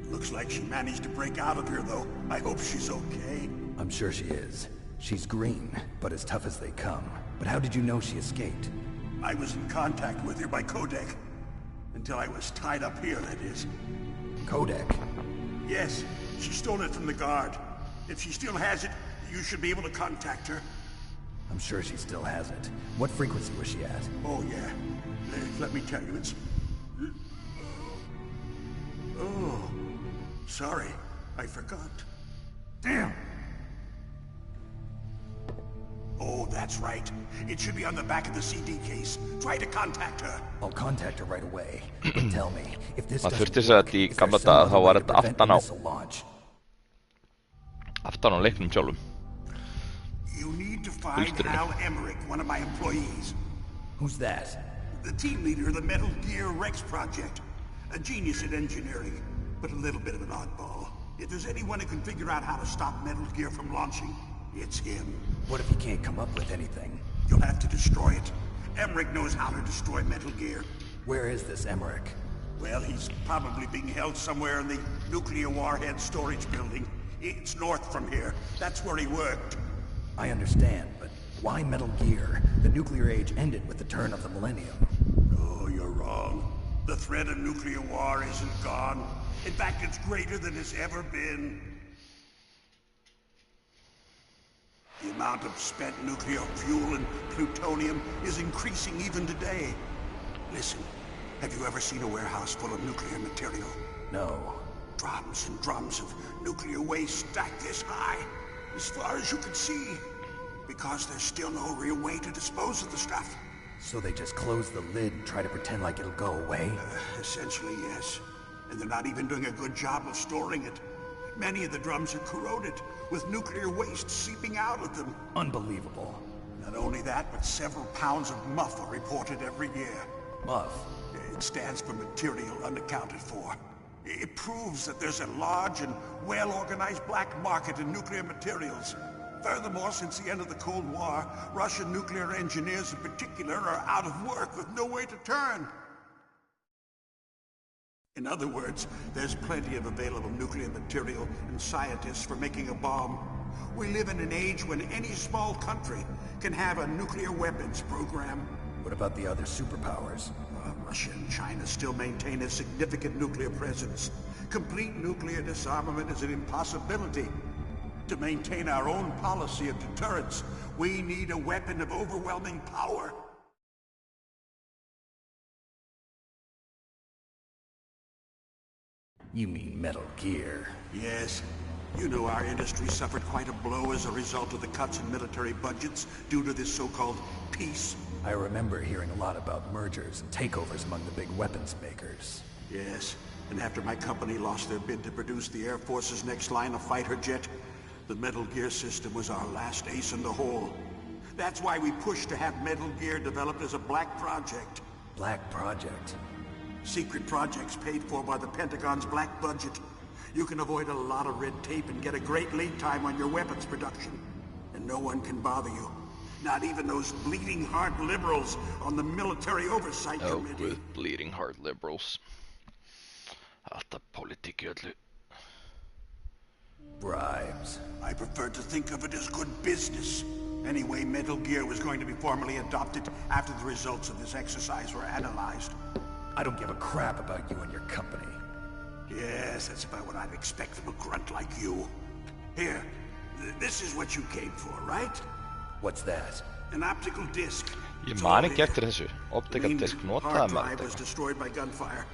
Speaker 2: Looks like she managed to break out of here, though. I hope she's okay.
Speaker 6: I'm sure she is. She's green, but as tough as they come. But how did you know she escaped?
Speaker 2: I was in contact with her by codec. Until I was tied up here, that is.
Speaker 6: Codec?
Speaker 2: Yes, she stole it from the guard. If she still has it, you should be able to contact her.
Speaker 6: I'm sure she still has it. What frequency was she at?
Speaker 2: Oh, yeah. Let me tell you, it's... Oh, sorry. I forgot.
Speaker 6: Damn!
Speaker 2: Oh, that's right. It should be on the back of the CD case. Try to contact her.
Speaker 6: I'll contact her right away. But tell me, if this
Speaker 1: Mä
Speaker 6: doesn't
Speaker 1: þurfti
Speaker 6: work,
Speaker 1: að
Speaker 6: is there
Speaker 1: gamla
Speaker 6: some
Speaker 1: daga
Speaker 6: other
Speaker 1: þá
Speaker 6: way
Speaker 1: var
Speaker 6: to
Speaker 1: þetta
Speaker 6: prevent the
Speaker 1: aftan á
Speaker 6: missile launch?
Speaker 1: Aftan á leiknum sjálfum.
Speaker 2: You need to find
Speaker 1: Hulturinn.
Speaker 2: Hal Emmerich, one of my employees.
Speaker 6: Who's that?
Speaker 2: The team leader of the Metal Gear Rex project. A genius at engineering, but a little bit of an oddball. If there's anyone who can figure out how to stop Metal Gear from launching, it's him.
Speaker 6: What if he can't come up with anything?
Speaker 2: You'll have to destroy it. Emmerich knows how to destroy Metal Gear.
Speaker 6: Where is this Emmerich?
Speaker 2: Well, he's probably being held somewhere in the nuclear warhead storage building. It's north from here. That's where he worked.
Speaker 6: I understand, but why Metal Gear? The nuclear age ended with the turn of the millennium.
Speaker 2: Oh, you're wrong. The threat of nuclear war isn't gone. In fact, it's greater than it's ever been. The amount of spent nuclear fuel and plutonium is increasing even today. Listen, have you ever seen a warehouse full of nuclear material?
Speaker 6: No.
Speaker 2: Drums and drums of nuclear waste stacked this high, as far as you can see. Because there's still no real way to dispose of the stuff.
Speaker 6: So they just close the lid and try to pretend like it'll go away?
Speaker 2: Essentially, yes. And they're not even doing a good job of storing it. Many of the drums are corroded, with nuclear waste seeping out of them.
Speaker 6: Unbelievable.
Speaker 2: Not only that, but several pounds of MUF are reported every year.
Speaker 6: MUF?
Speaker 2: It stands for material unaccounted for. It proves that there's a large and well-organized black market in nuclear materials. Furthermore, since the end of the Cold War, Russian nuclear engineers in particular are out of work with no way to turn. In other words, there's plenty of available nuclear material and scientists for making a bomb. We live in an age when any small country can have a nuclear weapons program.
Speaker 6: What about the other superpowers?
Speaker 2: Russia and China still maintain a significant nuclear presence. Complete nuclear disarmament is an impossibility. To maintain our own policy of deterrence, we need a weapon of overwhelming power.
Speaker 6: You mean Metal Gear?
Speaker 2: Yes. You know our industry suffered quite a blow as a result of the cuts in military budgets due to this so-called peace.
Speaker 6: I remember hearing a lot about mergers and takeovers among the big weapons makers.
Speaker 2: Yes, and after my company lost their bid to produce the Air Force's next line of fighter jet, the Metal Gear system was our last ace in the hole. That's why we pushed to have Metal Gear developed as a black project.
Speaker 6: Black project?
Speaker 2: Secret projects paid for by the Pentagon's black budget. You can avoid a lot of red tape and get a great lead time on your weapons production. And no one can bother you. Not even those bleeding heart liberals on the Military Oversight Committee.
Speaker 1: With bleeding heart liberals. Alta politiködly.
Speaker 6: Bribes.
Speaker 2: I prefer to think of it as good business. Anyway, Metal Gear was going to be formally adopted after the results of this exercise were analyzed.
Speaker 6: I don't give a crap about you and your company.
Speaker 2: Yes, that's about what I'd expect from a grunt like you. Here, this is what you came for, right?
Speaker 6: What's that?
Speaker 2: An optical disc.
Speaker 1: Ég man ekki eftir þessu. Optical disc, notaði
Speaker 2: hard
Speaker 1: maður
Speaker 2: drive was destroyed by gunfire.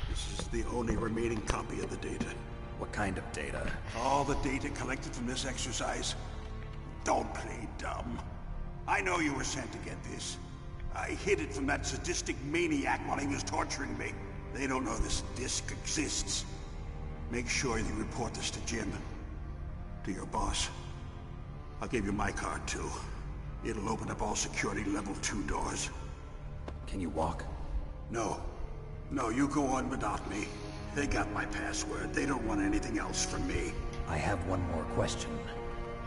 Speaker 2: This is the only remaining copy of the data.
Speaker 6: What kind of data?
Speaker 2: All the data collected from this exercise. Don't play dumb. I know you were sent to get this. I hid it from that sadistic maniac while he was torturing me. They don't know this disc exists. Make sure you report this to Jim. To your boss. I'll give you my card too. It'll open up all security level 2 doors.
Speaker 6: Can you walk?
Speaker 2: No. No, you go on without me. They got my password. They don't want anything else from me.
Speaker 6: I have one more question.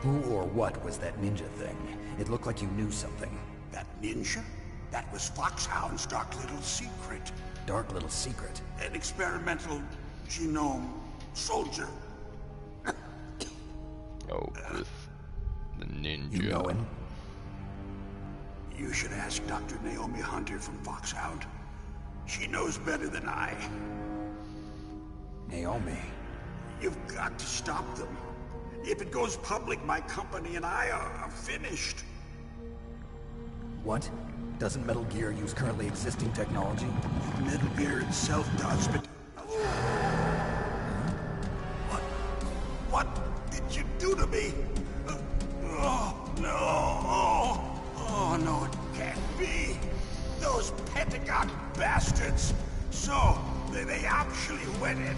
Speaker 6: Who or what was that ninja thing? It looked like you knew something.
Speaker 2: That ninja? That was Foxhound's dark little secret.
Speaker 6: Dark little secret?
Speaker 2: An experimental genome soldier.
Speaker 1: Oh, with the ninja.
Speaker 6: You know him?
Speaker 2: You should ask Dr. Naomi Hunter from Foxhound. She knows better than I.
Speaker 6: Naomi?
Speaker 2: You've got to stop them. If it goes public, my company and I are finished.
Speaker 6: What? Doesn't Metal Gear use currently existing technology?
Speaker 2: Metal Gear itself does, but... What did you do to me? Oh, no. Oh, no, it can't be. Those Pentagon bastards. So, they actually went and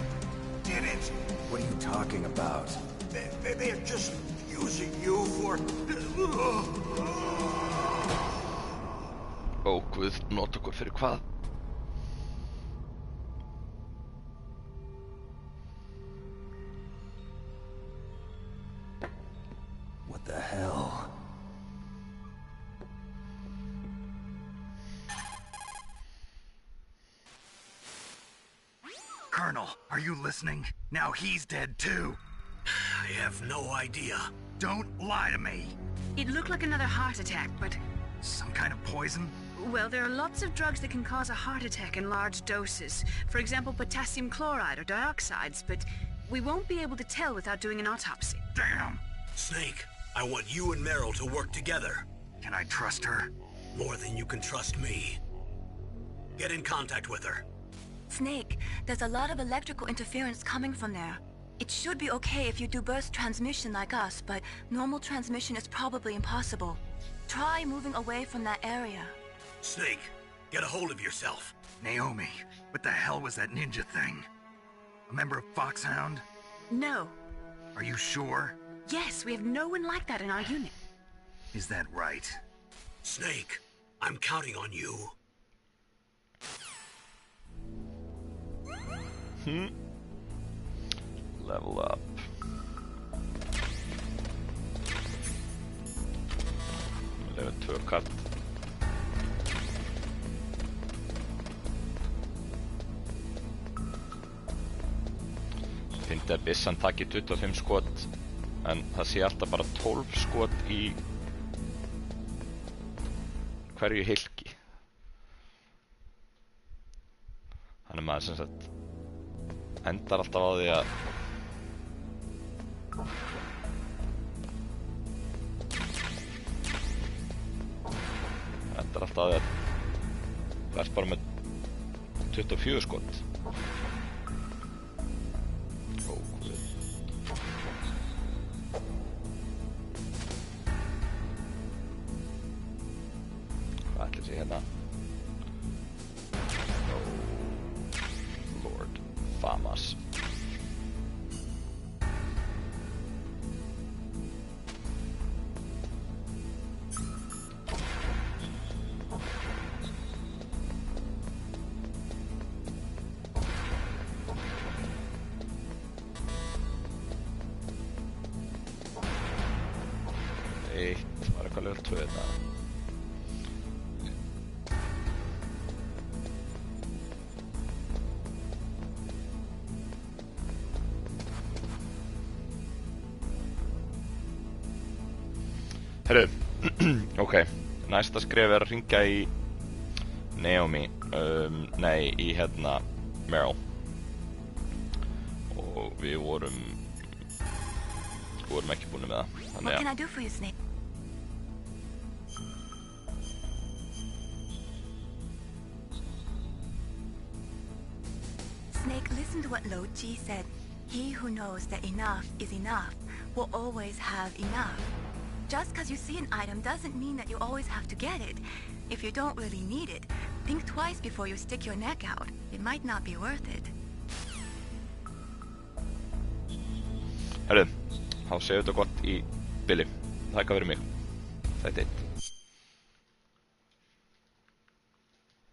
Speaker 2: did it.
Speaker 6: What are you talking about?
Speaker 2: They're just using you for...
Speaker 1: Ó guð, nota okkur fyrir hvað?
Speaker 6: What the hell?
Speaker 3: Colonel, are you listening? Now he's dead too.
Speaker 2: I have no idea.
Speaker 3: Don't lie to me.
Speaker 5: It looked like another heart attack, but...
Speaker 3: Some kind of poison?
Speaker 5: Well, there are lots of drugs that can cause a heart attack in large doses. For example, potassium chloride or dioxides, but we won't be able to tell without doing an autopsy.
Speaker 3: Damn!
Speaker 2: Snake, I want you and Meryl to work together.
Speaker 3: Can I trust her?
Speaker 2: More than you can trust me. Get in contact with her.
Speaker 5: Snake, there's a lot of electrical interference coming from there. It should be okay if you do burst transmission like us, but normal transmission is probably impossible. Try moving away from that area.
Speaker 2: Snake, get a hold of yourself.
Speaker 3: Naomi, what the hell was that ninja thing? A member of Foxhound?
Speaker 5: No.
Speaker 3: Are you sure?
Speaker 5: Yes, we have no one like that in our unit.
Speaker 3: Is that right?
Speaker 2: Snake, I'm counting on you.
Speaker 1: Level up. 2 kart. Fyndi að byssan taki 25 skot, en það sé alltaf bara 12 skot í hverju hylki. Þannig maður sem sagt endar alltaf á því að verðst bara með 24 skot. Hvað ætli sé hérna? Lord Famas. Var eitthvað level 2 þetta. Herru, ok, næsta skref að hringja í Naomi, nei, í hérna Meryl. Og við vorum ekki búin með það.
Speaker 5: What can I do for you, Snake? Snake, listen to what Lo Ji said. He who knows that enough is enough will always have enough. Just because you see an item doesn't mean that you always have to get it. If you don't really need it, think twice before you stick your neck out. It might not be worth it.
Speaker 1: Herru, þá séu þetta gott í bili. Takk fyrir mig. Þetta er eitt.